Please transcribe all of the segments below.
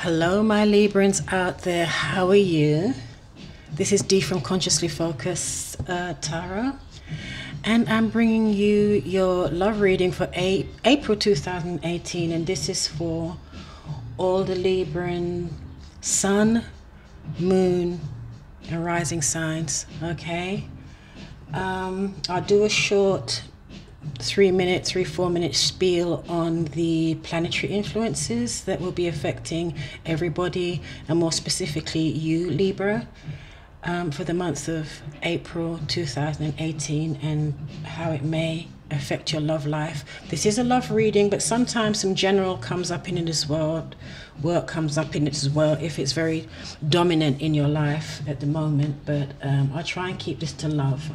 Hello, my Librans out there. How are you? This is Dee from Consciously Focused Tarot, and I'm bringing you your love reading for April 2018, and this is for all the Libran Sun, Moon, and Rising signs. Okay, I'll do a short 3-4 minute spiel on the planetary influences that will be affecting everybody, and more specifically you, Libra, for the month of April 2018, and how it may affect your love life. This is a love reading, but sometimes some general comes up in it as well. Work comes up in it as well if it's very dominant in your life at the moment, but I'll try and keep this to love.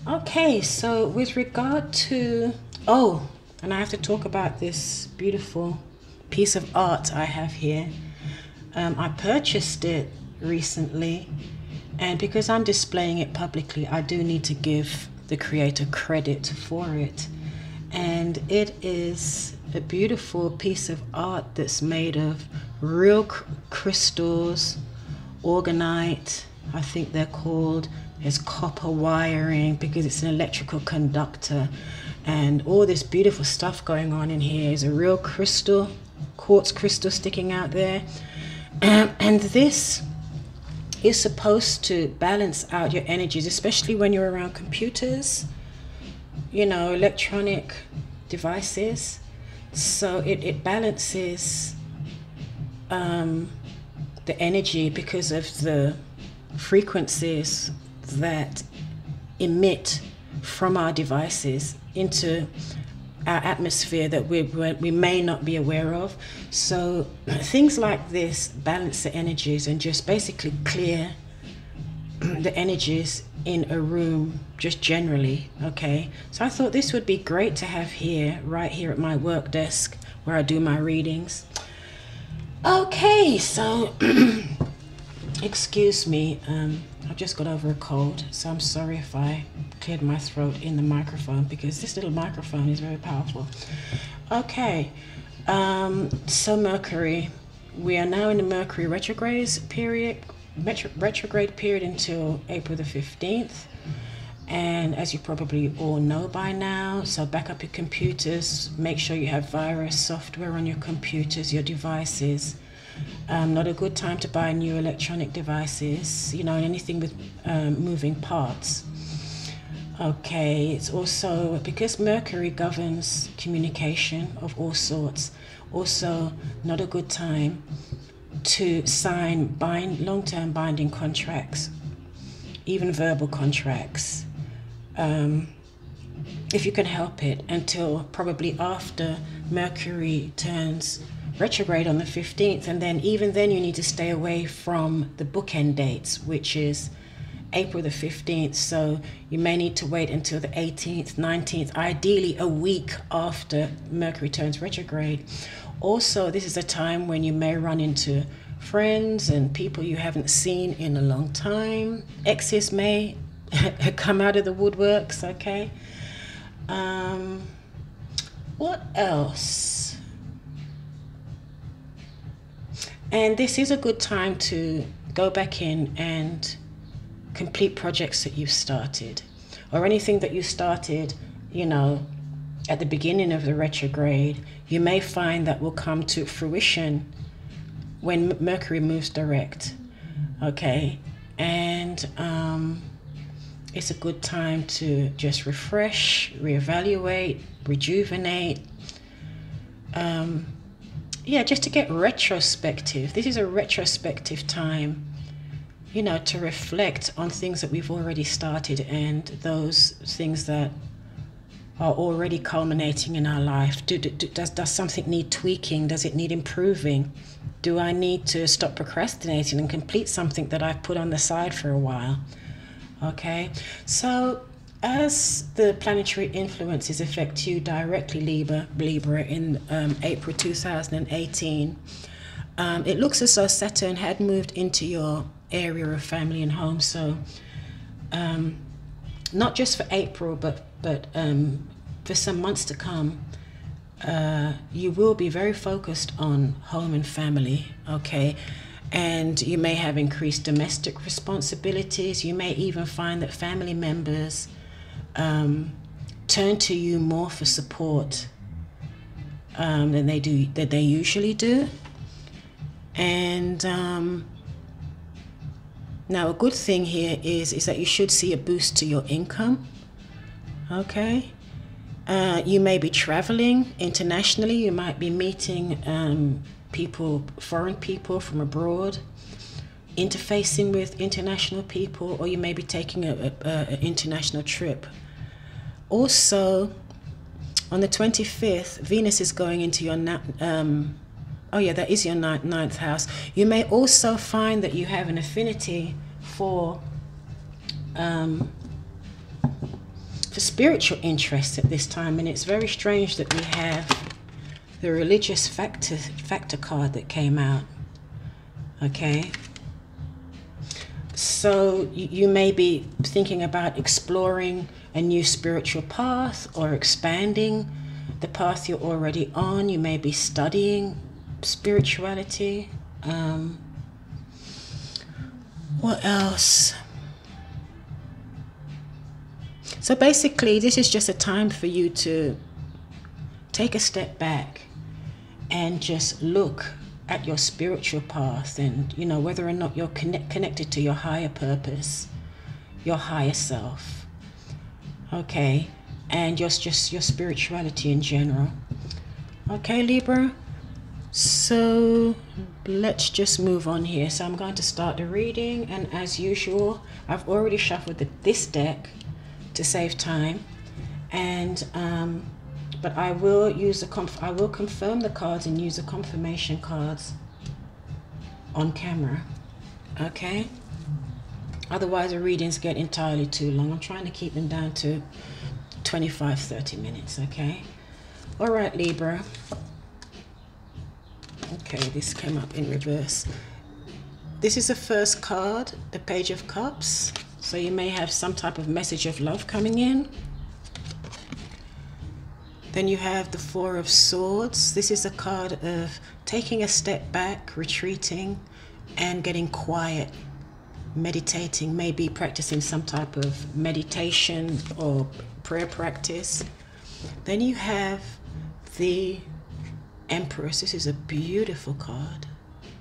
Okay, so with regard to, and I have to talk about this beautiful piece of art I have here. I purchased it recently, and because I'm displaying it publicly, I do need to give the creator credit for it. And it is a beautiful piece of art that's made of real crystals, orgonite, I think they're called. There's copper wiring because it's an electrical conductor, and all this beautiful stuff going on in here is a real crystal, quartz crystal sticking out there. And this is supposed to balance out your energies, especially when you're around computers, electronic devices. So it balances the energy because of the frequencies that emit from our devices into our atmosphere that we may not be aware of. So things like this balance the energies and just basically clear the energies in a room just generally. Okay, so I thought this would be great to have here, right here at my work desk where I do my readings. Okay, so excuse me, I've just got over a cold, so I'm sorry if I cleared my throat in the microphone, because this little microphone is very powerful. Okay, so Mercury, we are now in the Mercury retrograde period until April the 15th. And as you probably all know by now, so back up your computers, make sure you have virus software on your computers, your devices. Not a good time to buy new electronic devices, and anything with moving parts. Okay, it's also because Mercury governs communication of all sorts, also not a good time to sign long-term binding contracts, even verbal contracts, if you can help it, until probably after Mercury turns retrograde on the 15th, and then even then you need to stay away from the bookend dates, which is April the 15th. So you may need to wait until the 18th, 19th, ideally a week after Mercury turns retrograde. Also, this is a time when you may run into friends and people you haven't seen in a long time. Exes may come out of the woodworks. Okay, what else? And this is a good time to go back in and complete projects that you've started, or anything that you started, at the beginning of the retrograde. You may find that will come to fruition when Mercury moves direct. Okay, and it's a good time to just refresh, reevaluate, rejuvenate. Just to get retrospective. This is a retrospective time, to reflect on things that we've already started and those things that are already culminating in our life. Does something need tweaking? Does it need improving? Do I need to stop procrastinating and complete something that I've put on the side for a while? Okay, so as the planetary influences affect you directly, Libra, in April 2018, it looks as though Saturn had moved into your area of family and home. So not just for April, but for some months to come, you will be very focused on home and family, okay? And you may have increased domestic responsibilities. You may even find that family members turn to you more for support than they usually do. And now a good thing here is that you should see a boost to your income, okay? You may be traveling internationally. You might be meeting people, foreign people from abroad, interfacing with international people, or you may be taking an international trip. Also, on the 25th, Venus is going into your, that is your ninth house. You may also find that you have an affinity for spiritual interests at this time, and it's very strange that we have the religious factor card that came out, okay? So you may be thinking about exploring a new spiritual path or expanding the path you're already on. You may be studying spirituality. What else? So basically, this is just a time for you to take a step back and just look at your spiritual path, and whether or not you're connected to your higher purpose, your higher self, okay, and just your spirituality in general. Okay, Libra, so let's just move on here. So I'm going to start the reading, and as usual, I've already shuffled this deck to save time, and but I will use I will confirm the cards and use the confirmation cards on camera, okay? Otherwise the readings get entirely too long. I'm trying to keep them down to 25-30 minutes, okay? All right, Libra. Okay, this came up in reverse. This is the first card, the Page of Cups. So you may have some type of message of love coming in. Then you have the Four of Swords. This is a card of taking a step back, retreating, and getting quiet, meditating, maybe practicing some type of meditation or prayer practice. Then you have the Empress. This is a beautiful card.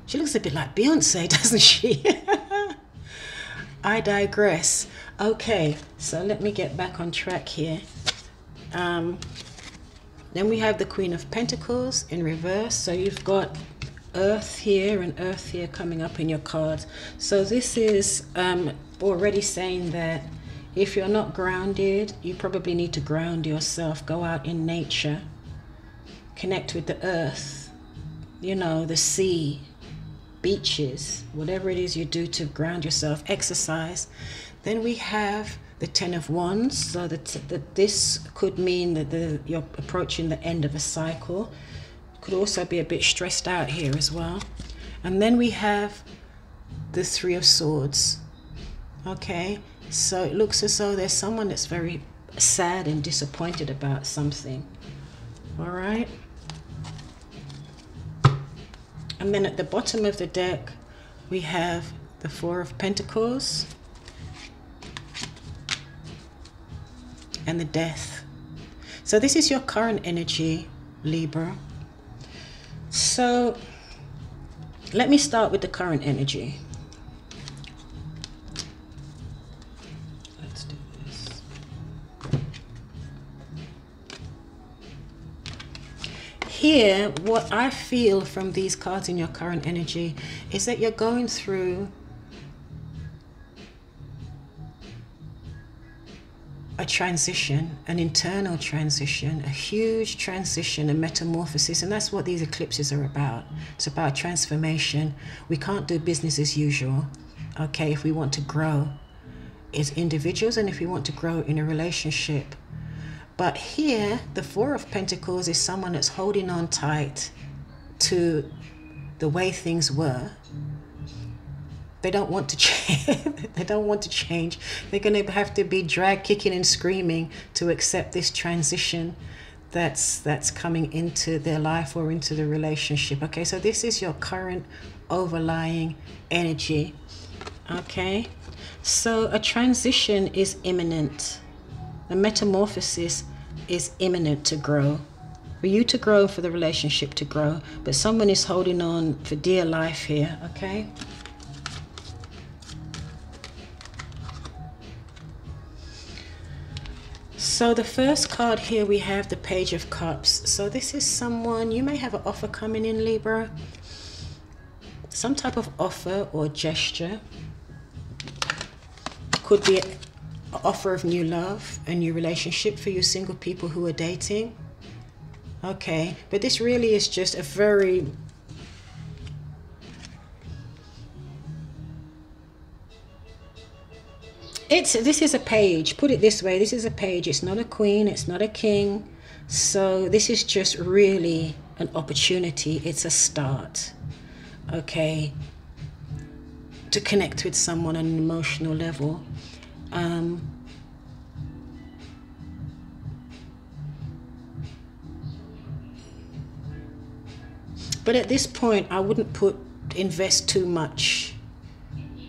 She looks a bit like Beyonce, doesn't she? I digress. Okay, so let me get back on track here. Then we have the Queen of Pentacles in reverse. So you've got Earth here and Earth here coming up in your cards. So this is already saying that if you're not grounded, you probably need to ground yourself. Go out in nature, connect with the earth, the sea, beaches, whatever it is you do to ground yourself, exercise. Then we have the Ten of Wands, so that this could mean that you're approaching the end of a cycle. Could also be a bit stressed out here as well. And then we have the Three of Swords. Okay, so it looks as though there's someone that's very sad and disappointed about something. All right. And then at the bottom of the deck, we have the Four of Pentacles and the Death. So this is your current energy, Libra. So let me start with the current energy. Let's do this. Here, what I feel from these cards in your current energy is that you're going through a transition, an internal transition, a huge transition, a metamorphosis, and that's what these eclipses are about. It's about transformation. We can't do business as usual, okay, if we want to grow as individuals and if we want to grow in a relationship. But here, the Four of Pentacles is someone that's holding on tight to the way things were. They don't want to change. They don't want to change. They're going to have to be dragged kicking and screaming to accept this transition that's coming into their life or into the relationship. Okay, so this is your current overlying energy. Okay, so a transition is imminent. A metamorphosis is imminent to grow. For you to grow, for the relationship to grow. But someone is holding on for dear life here, okay? So the first card here, we have the Page of Cups. So this is someone, you may have an offer coming in, Libra. Some type of offer or gesture. Could be an offer of new love, a new relationship for you single people who are dating. Okay, but this really is just a very... This is a page, put it this way, this is a page. It's not a queen, it's not a king. So this is just really an opportunity. It's a start, okay, to connect with someone on an emotional level. But at this point, I wouldn't invest too much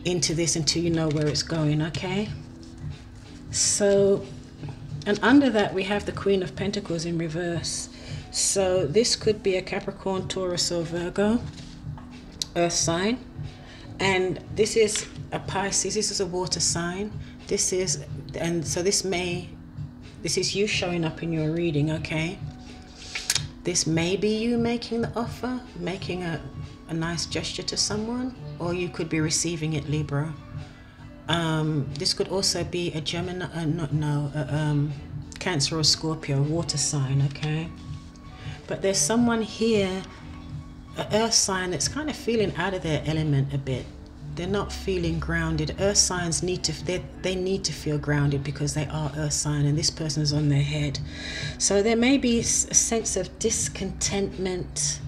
into this until you know where it's going, okay? So, and under that we have the Queen of Pentacles in reverse. So this could be a Capricorn, Taurus or Virgo earth sign, and this is a Pisces. This is a water sign. This is, and so this is you showing up in your reading, okay? This may be you making the offer, making a nice gesture to someone, or you could be receiving it, Libra. This could also be a Gemini, Cancer or Scorpio, water sign, okay? But there's someone here, an earth sign, that's kind of feeling out of their element a bit. They're not feeling grounded. Earth signs need to, they need to feel grounded because they are earth sign, and this person is on their head. So there may be a sense of discontentment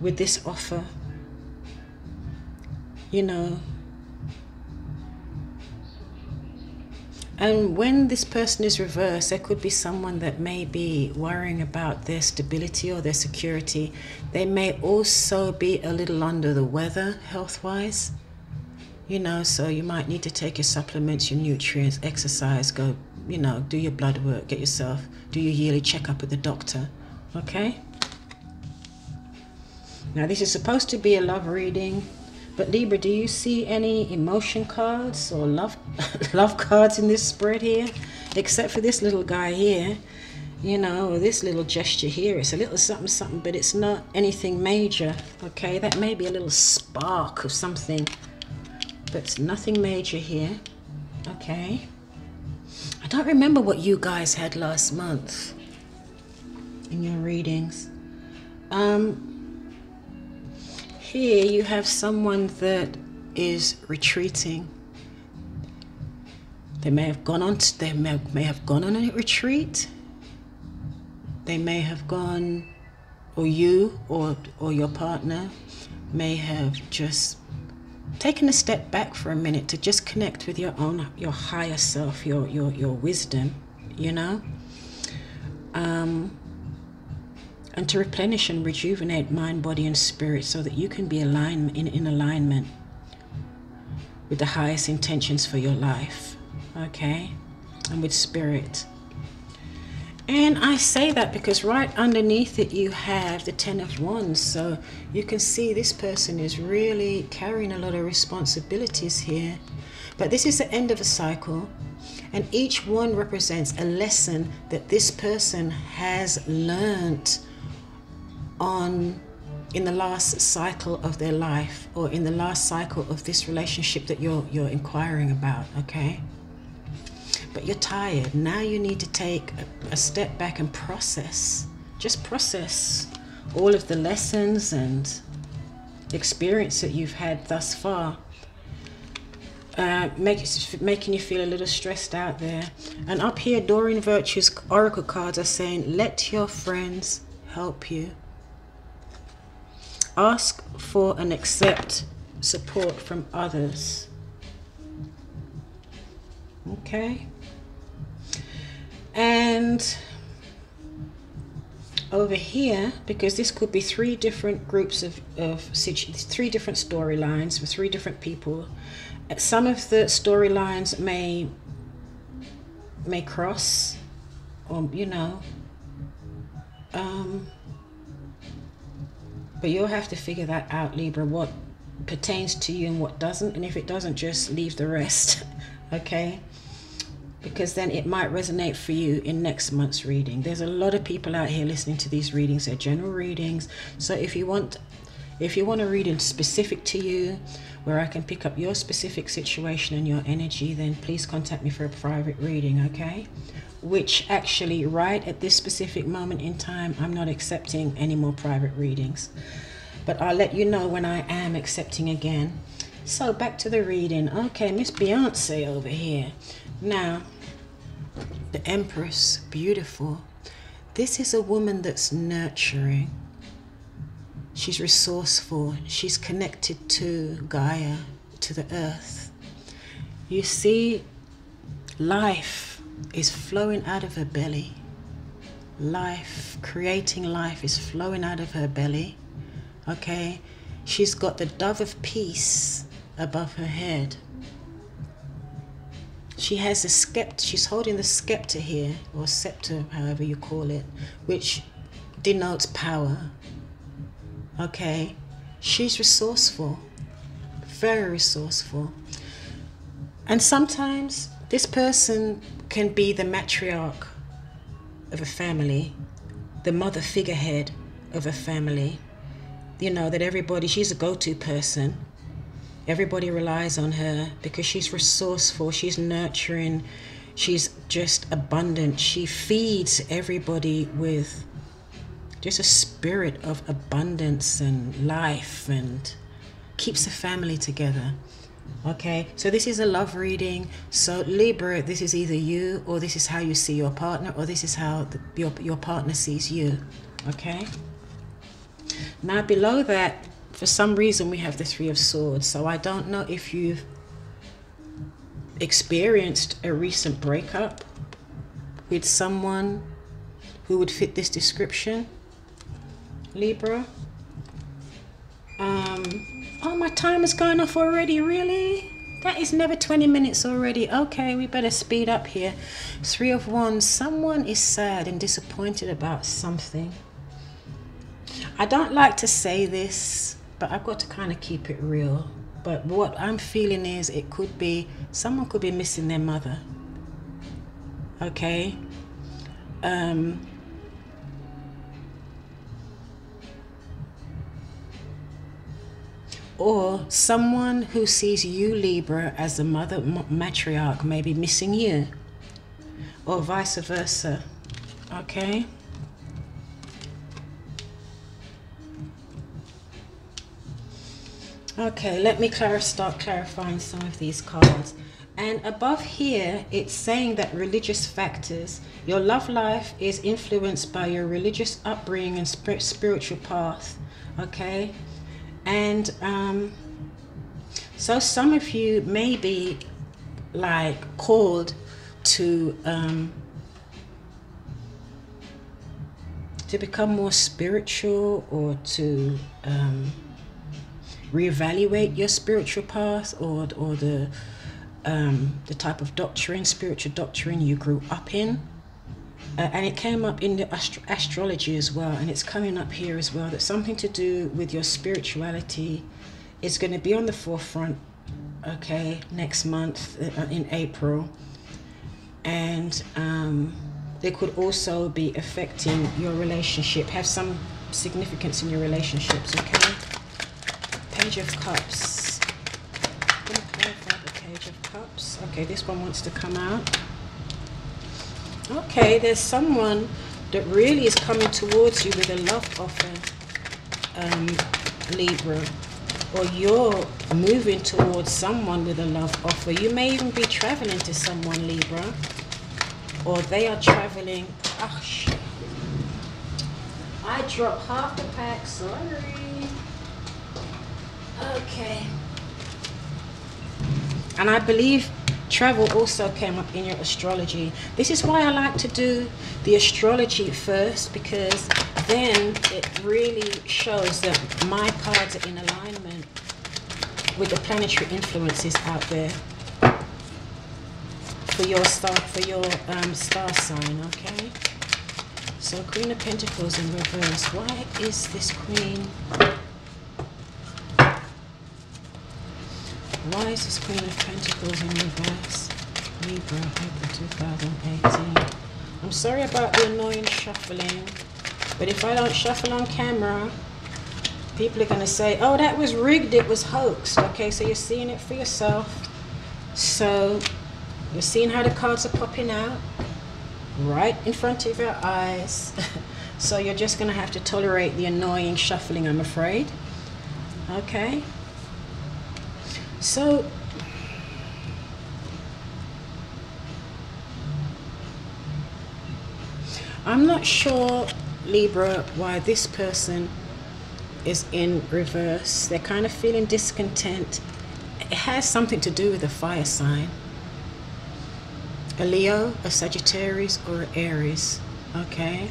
with this offer, you know. And when this person is reversed, there could be someone that may be worrying about their stability or their security. They may also be a little under the weather health-wise, you know, so you might need to take your supplements, your nutrients, exercise, go, you know, do your blood work, get yourself, do your yearly checkup with the doctor, okay? Now this is supposed to be a love reading, but Libra, do you see any emotion cards or love cards in this spread here? Except for this little guy here, you know, or this little gesture here. It's a little something, something, but it's not anything major, okay? That may be a little spark of something, but it's nothing major here, okay? I don't remember what you guys had last month in your readings. Here you have someone that is retreating. They may have gone on. They may have gone on a retreat. They may have gone, or you or your partner may have just taken a step back for a minute to just connect with your higher self, your wisdom, you know. And to replenish and rejuvenate mind, body, and spirit so that you can be in alignment with the highest intentions for your life, okay? And with spirit. And I say that because right underneath it you have the Ten of Wands. So you can see this person is really carrying a lot of responsibilities here. But this is the end of a cycle. And each one represents a lesson that this person has learned in the last cycle of their life, or in the last cycle of this relationship that you're inquiring about, okay? But you're tired. Now you need to take a step back and process. Just process all of the lessons and experience that you've had thus far. Making you feel a little stressed out there. And up here, Doreen Virtue's oracle cards are saying, let your friends help you. Ask for and accept support from others. Okay. And over here, because this could be three different groups of three different storylines with three different people. Some of the storylines may cross, or you know, but you'll have to figure that out, Libra, what pertains to you and what doesn't, and if it doesn't, just leave the rest. Okay, because then it might resonate for you in next month's reading. There's a lot of people out here listening to these readings. They're general readings, so if you want a reading specific to you, where I can pick up your specific situation and your energy, then please contact me for a private reading, okay? Which actually, right at this specific moment in time, I'm not accepting any more private readings. But I'll let you know when I am accepting again. So back to the reading. Okay, Miss Beyonce over here. Now, the Empress, beautiful. This is a woman that's nurturing. She's resourceful. She's connected to Gaia, to the earth. You see, life is flowing out of her belly. Life, creating life is flowing out of her belly. Okay? She's got the dove of peace above her head. She has a scepter. She's holding the scepter here, or scepter, however you call it, which denotes power. Okay, she's resourceful, very resourceful. And sometimes this person can be the matriarch of a family, the mother figurehead of a family. You know, that everybody, she's a go-to person. Everybody relies on her because she's resourceful, she's nurturing, she's just abundant. She feeds everybody with just a spirit of abundance and life, and keeps the family together. Okay, so this is a love reading. So Libra, this is either you, or this is how you see your partner, or this is how your partner sees you. Okay, now below that, for some reason, we have the Three of Swords. So I don't know if you've experienced a recent breakup with someone who would fit this description, Libra. Oh, my time is going off already, really? That is never 20 minutes already. Okay, we better speed up here. Three of Wands, someone is sad and disappointed about something. I don't like to say this, but I've got to kind of keep it real. But what I'm feeling is it could be, someone could be missing their mother. Okay? Or someone who sees you, Libra, as the mother matriarch may be missing you, or vice versa. Okay? Okay, let me start clarifying some of these cards. And above here, it's saying that religious factors, your love life is influenced by your religious upbringing and spiritual path. Okay? And so some of you may be like called to become more spiritual, or to reevaluate your spiritual path, or the type of doctrine, spiritual doctrine you grew up in. And it came up in the astrology as well, and it's coming up here as well, that something to do with your spirituality is going to be on the forefront, okay, next month in April. And they could also be affecting your relationship, have some significance in your relationships, okay? Page of Cups. I'm going to clarify the Page of Cups. Okay, this one wants to come out. Okay, there's someone that really is coming towards you with a love offer, Libra. Or you're moving towards someone with a love offer. You may even be traveling to someone, Libra. Or they are traveling. Oh, shit. I dropped half the pack, sorry. Okay. And I believe travel also came up in your astrology. This is why I like to do the astrology first, because then it really shows that my cards are in alignment with the planetary influences out there for your star sign. Okay, so Queen of Pentacles in reverse. Why is this Queen? Why is this Queen of Pentacles in reverse? Libra, April 2018. I'm sorry about the annoying shuffling, but if I don't shuffle on camera, people are going to say, oh, that was rigged, it was hoaxed. Okay, so you're seeing it for yourself. So you're seeing how the cards are popping out right in front of your eyes. So you're just going to have to tolerate the annoying shuffling, I'm afraid. Okay. So I'm not sure, Libra, why this person is in reverse. They're kind of feeling discontent. It has something to do with a fire sign. A Leo, a Sagittarius, or an Aries. Okay.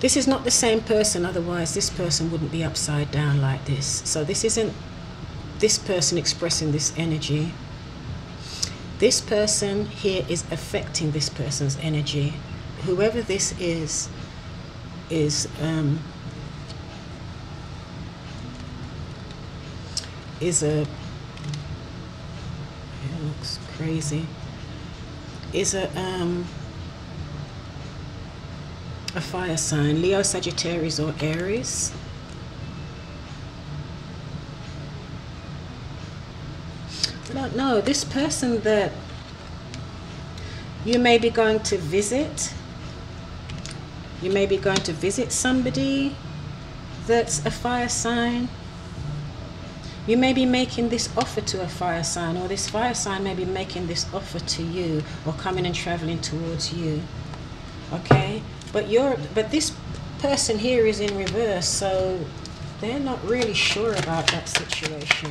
This is not the same person, otherwise this person wouldn't be upside down like this. So this isn't this person expressing this energy. This person here is affecting this person's energy. Whoever this is a, it looks crazy, is a fire sign, Leo, Sagittarius, or Aries. I don't know, this person that you may be going to visit, somebody that's a fire sign. You may be making this offer to a fire sign, or this fire sign may be making this offer to you, or coming and traveling towards you. Okay, but this person here is in reverse, so they're not really sure about that situation.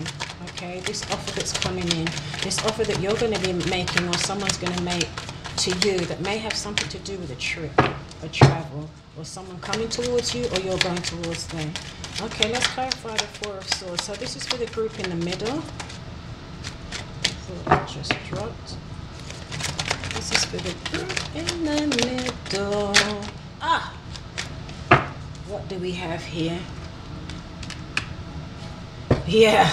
Okay, this offer that's coming in, this offer that you're going to be making, or someone's going to make to you, that may have something to do with a trip, a travel, or someone coming towards you, or you're going towards them. Okay, let's clarify the Four of Swords. So this is for the group in the middle. Thought it just dropped. This is for the group in the middle. Ah! What do we have here? Yeah.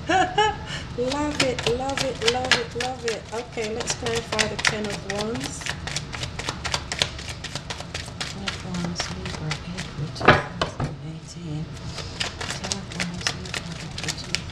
Love it, love it, love it, love it. Okay, let's clarify the Ten of Wands. Ten of Wands, Libra, April 2018. Ten of Wands, Libra, April 2018.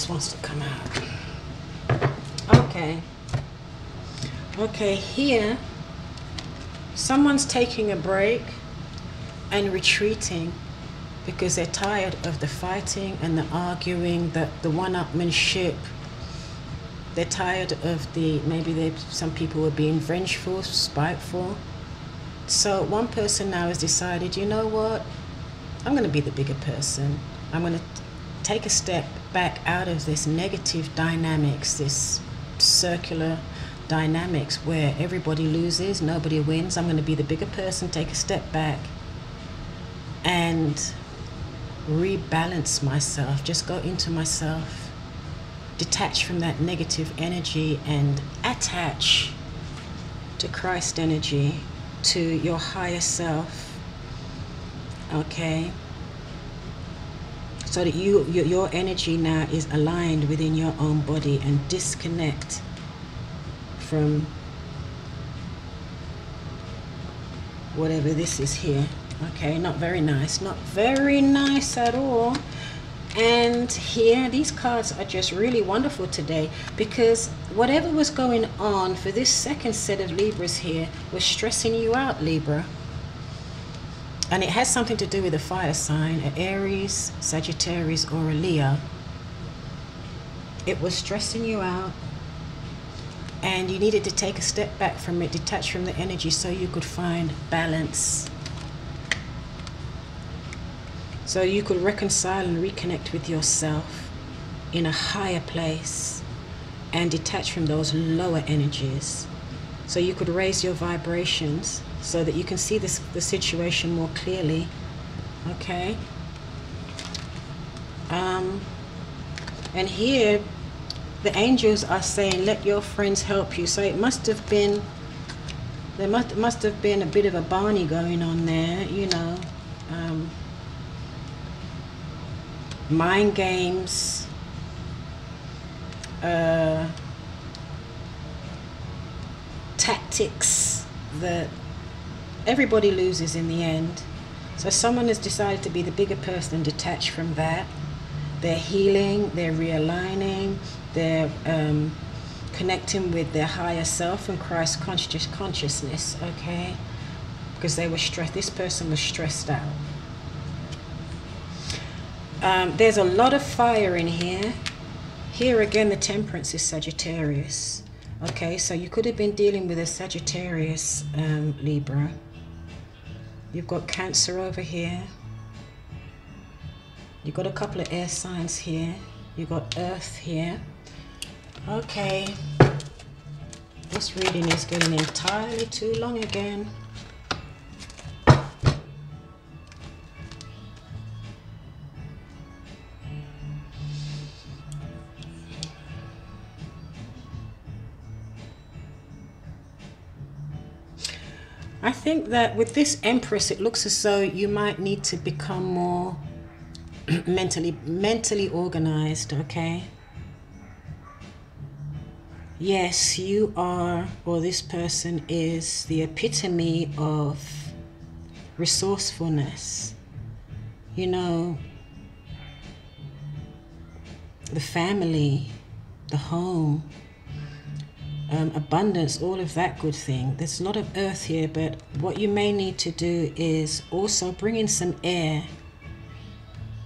Wants to come out. Okay, here someone's taking a break and retreating because they're tired of the fighting and the arguing, the one-upmanship. They're tired of some people were being vengeful, spiteful. So one person now has decided, you know what, I'm going to be the bigger person. I'm going to take a step back out of this negative dynamics, this circular dynamics where everybody loses, nobody wins. I'm going to be the bigger person, take a step back and rebalance myself, just go into myself, detach from that negative energy and attach to Christ energy, to your higher self. Okay, so that your energy now is aligned within your own body, and disconnect from whatever this is here. Okay, not very nice, not very nice at all. And here, these cards are just really wonderful today, because whatever was going on for this second set of Libras here was stressing you out, Libra. And it has something to do with a fire sign, an Aries, Sagittarius, or a Leo. It was stressing you out. and you needed to take a step back from it, detach from the energy so you could find balance, so you could reconcile and reconnect with yourself in a higher place and detach from those lower energies, so you could raise your vibrations so that you can see the situation more clearly. Okay. And here the angels are saying, let your friends help you. So it must have been, there must have been a bit of a Barney going on there, you know. Mind games, tactics that everybody loses in the end. So someone has decided to be the bigger person and detach from that. They're healing, they're realigning, they're connecting with their higher self and Christ consciousness, okay? Because they were stressed, this person was stressed out. There's a lot of fire in here. Here again, the Temperance is Sagittarius. Okay, so you could have been dealing with a Sagittarius Libra. You've got Cancer over here. You've got a couple of air signs here. You've got Earth here. Okay. This reading is getting entirely too long again. I think that with this Empress, it looks as though you might need to become more mentally organized, okay? Yes, you are, or this person is the epitome of resourcefulness. You know, the family, the home, abundance, all of that good thing. There's a lot of earth here, but what you may need to do is also bring in some air.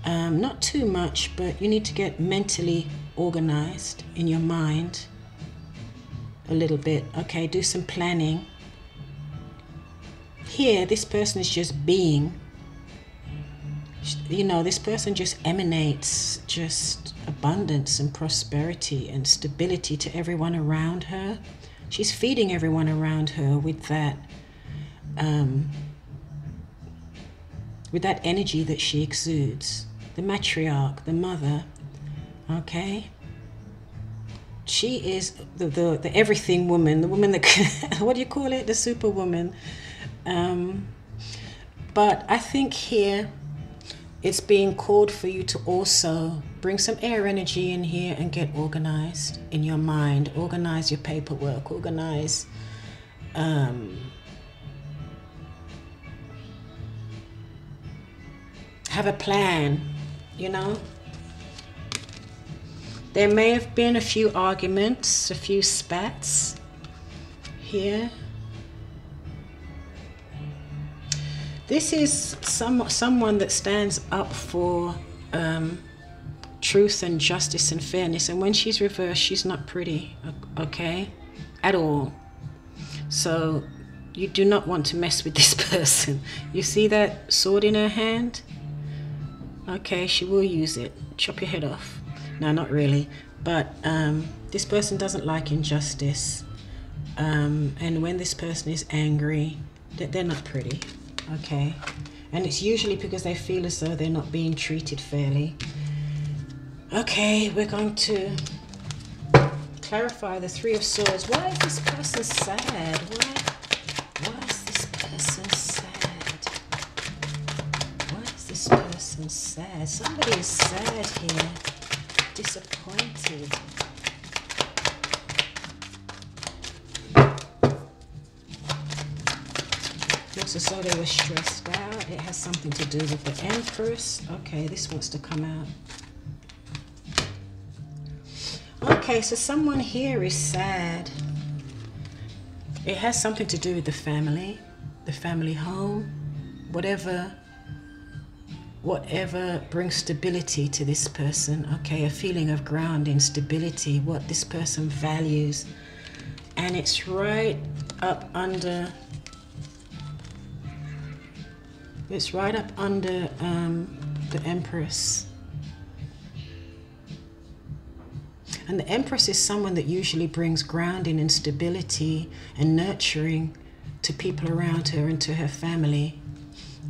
Not too much, but you need to get mentally organized in your mind a little bit. Okay, do some planning. Here, this person is just being. You know, this person just emanates just abundance and prosperity and stability to everyone around her. She's feeding everyone around her with that energy that she exudes. The matriarch, the mother, okay? She is the everything woman, the woman that, what do you call it? The superwoman. But I think here, it's being called for you to also bring some air energy in here and get organized in your mind. Organize your paperwork, organize have a plan, you know. There may have been a few arguments, a few spats here. This is someone that stands up for truth and justice and fairness. And when she's reversed, she's not pretty, okay, at all. So you do not want to mess with this person. You see that sword in her hand? Okay, she will use it. Chop your head off. No, not really. But this person doesn't like injustice. And when this person is angry, they're not pretty. Okay, and it's usually because they feel as though they're not being treated fairly. Okay, we're going to clarify the Three of Swords. Why is this person sad? Why is this person sad? Why is this person sad? Somebody is sad here, disappointed. Looks as though they were stressed out. It has something to do with the Empress. Okay, this wants to come out. Okay, so someone here is sad. It has something to do with the family home, whatever brings stability to this person. Okay, a feeling of grounding, stability, what this person values. and it's right up under, it's right up under the Empress. And the Empress is someone that usually brings grounding and stability and nurturing to people around her and to her family.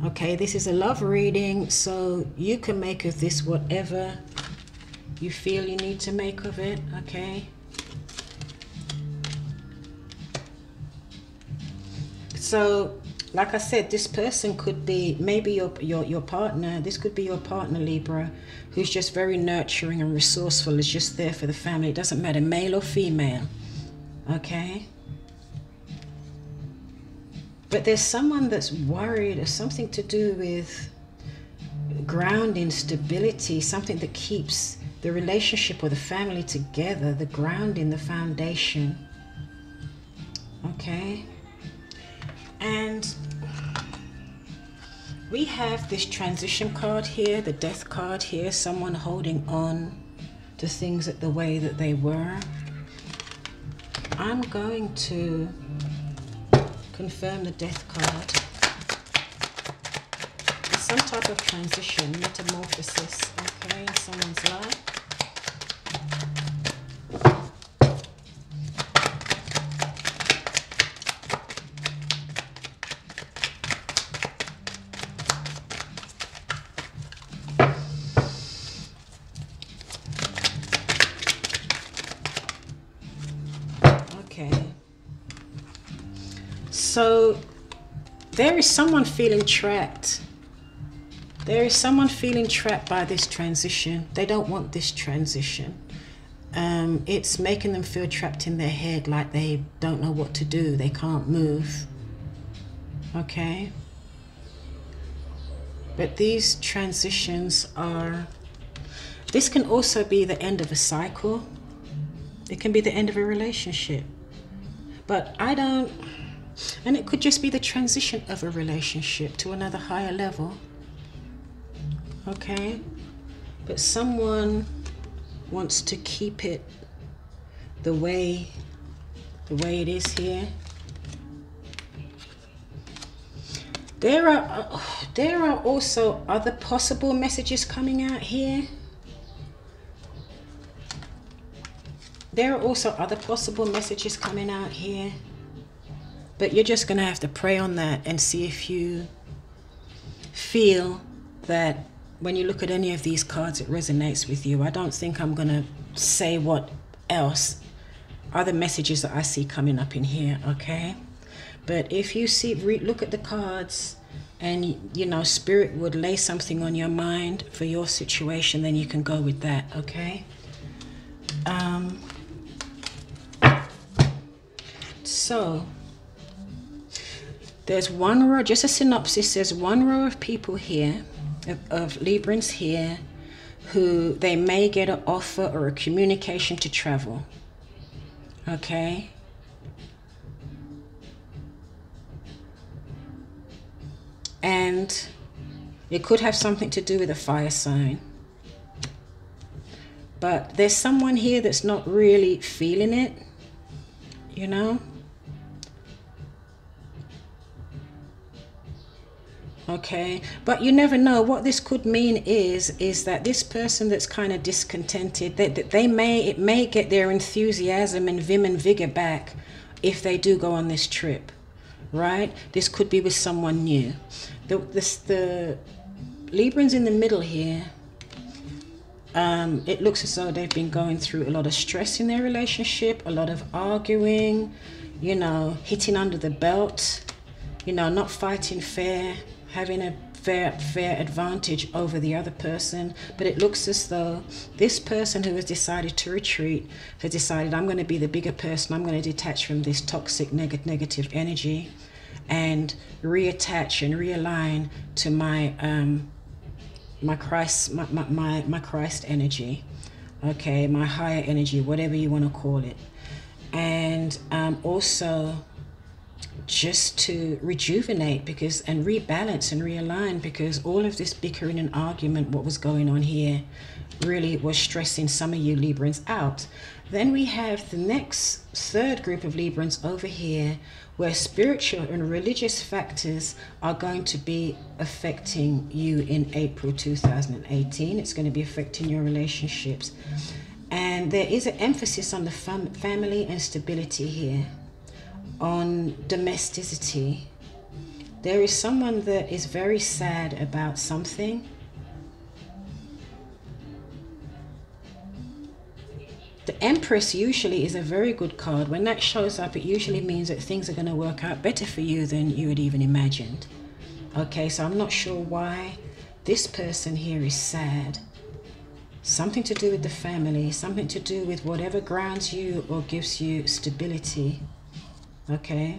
Okay, this is a love reading, so you can make of this whatever you feel you need to make of it, okay? So, like I said, this person could be maybe your partner. This could be your partner, Libra, who's just very nurturing and resourceful, is just there for the family. It doesn't matter, male or female, okay? But there's someone that's worried, or something to do with grounding, stability, something that keeps the relationship or the family together, the grounding, the foundation, okay? And we have this transition card here, the death card here, someone holding on to things the way that they were. I'm going to confirm the death card. It's some type of transition, metamorphosis, okay, in someone's life. So there is someone feeling trapped. There is someone feeling trapped by this transition. They don't want this transition. It's making them feel trapped in their head, like they don't know what to do. They can't move. Okay? But these transitions are... This can also be the end of a cycle. It can be the end of a relationship. But I don't... And it could just be the transition of a relationship to another higher level. Okay? But someone wants to keep it the way it is here. There are also other possible messages coming out here. There are also other possible messages coming out here. But you're just going to have to pray on that and see if you feel that when you look at any of these cards, it resonates with you. I don't think I'm going to say what else, other messages that I see coming up in here, okay? But if you see, look at the cards and, you know, Spirit would lay something on your mind for your situation, then you can go with that, okay? So... There's one row, just a synopsis, there's one row of people here, of Librans here, who they may get an offer or a communication to travel. Okay? And it could have something to do with a fire sign. But there's someone here that's not really feeling it, you know? Okay, but you never know. What this could mean is that this person that's kind of discontented, that it may get their enthusiasm and vim and vigor back if they do go on this trip, right? This could be with someone new. The Librans in the middle here, it looks as though they've been going through a lot of stress in their relationship, a lot of arguing, you know, hitting under the belt, you know, not fighting fair, having a fair advantage over the other person. But it looks as though this person who has decided to retreat has decided, I'm going to be the bigger person. I'm going to detach from this toxic negative energy and reattach and realign to my my Christ energy, okay, my higher energy, whatever you want to call it. And also just to rejuvenate and rebalance and realign, because all of this bickering and argument, what was going on here, really was stressing some of you Librans out. Then we have the next third group of Librans over here, where spiritual and religious factors are going to be affecting you in April 2018. It's going to be affecting your relationships. And there is an emphasis on the family and stability here, on domesticity. There is someone that is very sad about something. The Empress usually is a very good card. When that shows up, it usually means that things are going to work out better for you than you had even imagined. Okay, so I'm not sure why this person here is sad. Something to do with the family, something to do with whatever grounds you or gives you stability. Okay.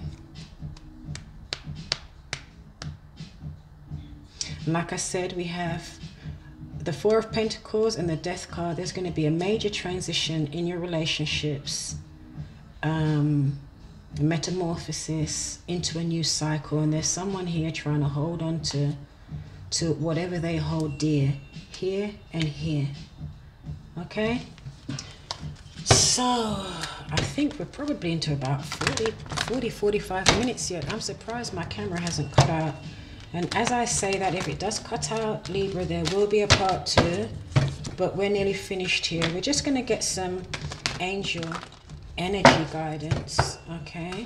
Like I said, we have the Four of Pentacles and the Death card. There's going to be a major transition in your relationships, metamorphosis into a new cycle, and there's someone here trying to hold on to whatever they hold dear, here and here. Okay, so I think we're probably into about 45 minutes yet. I'm surprised my camera hasn't cut out. And as I say that, if it does cut out, Libra, there will be a part 2, but we're nearly finished here. We're just going to get some angel energy guidance, okay?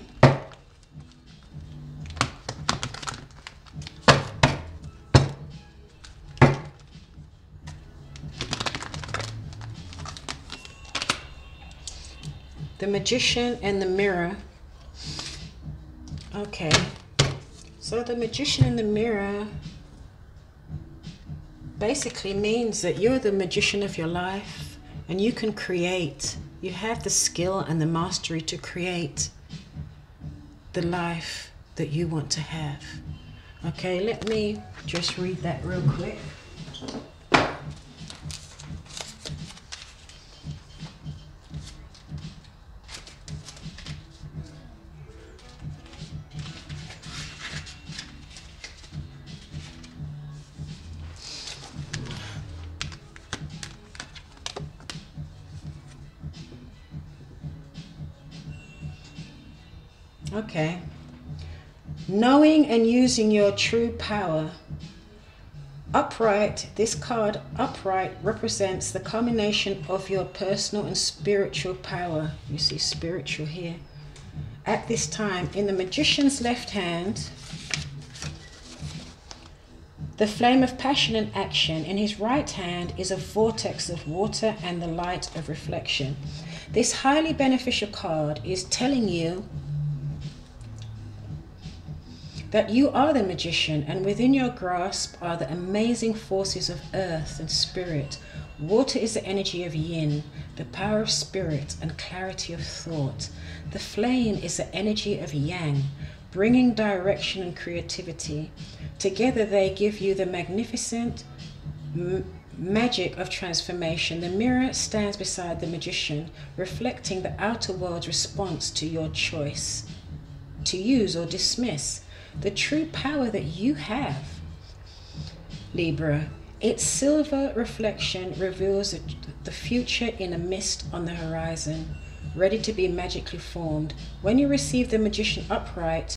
The Magician and the Mirror. Okay. So the Magician in the Mirror basically means that you're the magician of your life and you can create. You have the skill and the mastery to create the life that you want to have. Okay, let me just read that real quick. Okay. Knowing and using your true power. Upright, this card, upright, represents the culmination of your personal and spiritual power. You see spiritual here. At this time, in the Magician's left hand, the flame of passion and action. In his right hand is a vortex of water and the light of reflection. This highly beneficial card is telling you that you are the magician, and within your grasp are the amazing forces of earth and spirit. Water is the energy of yin, the power of spirit and clarity of thought. The flame is the energy of yang, bringing direction and creativity. Together they give you the magnificent magic of transformation. The mirror stands beside the magician, reflecting the outer world's response to your choice to use or dismiss. The true power that you have, Libra, its silver reflection reveals the future in a mist on the horizon, ready to be magically formed. When you receive the Magician upright,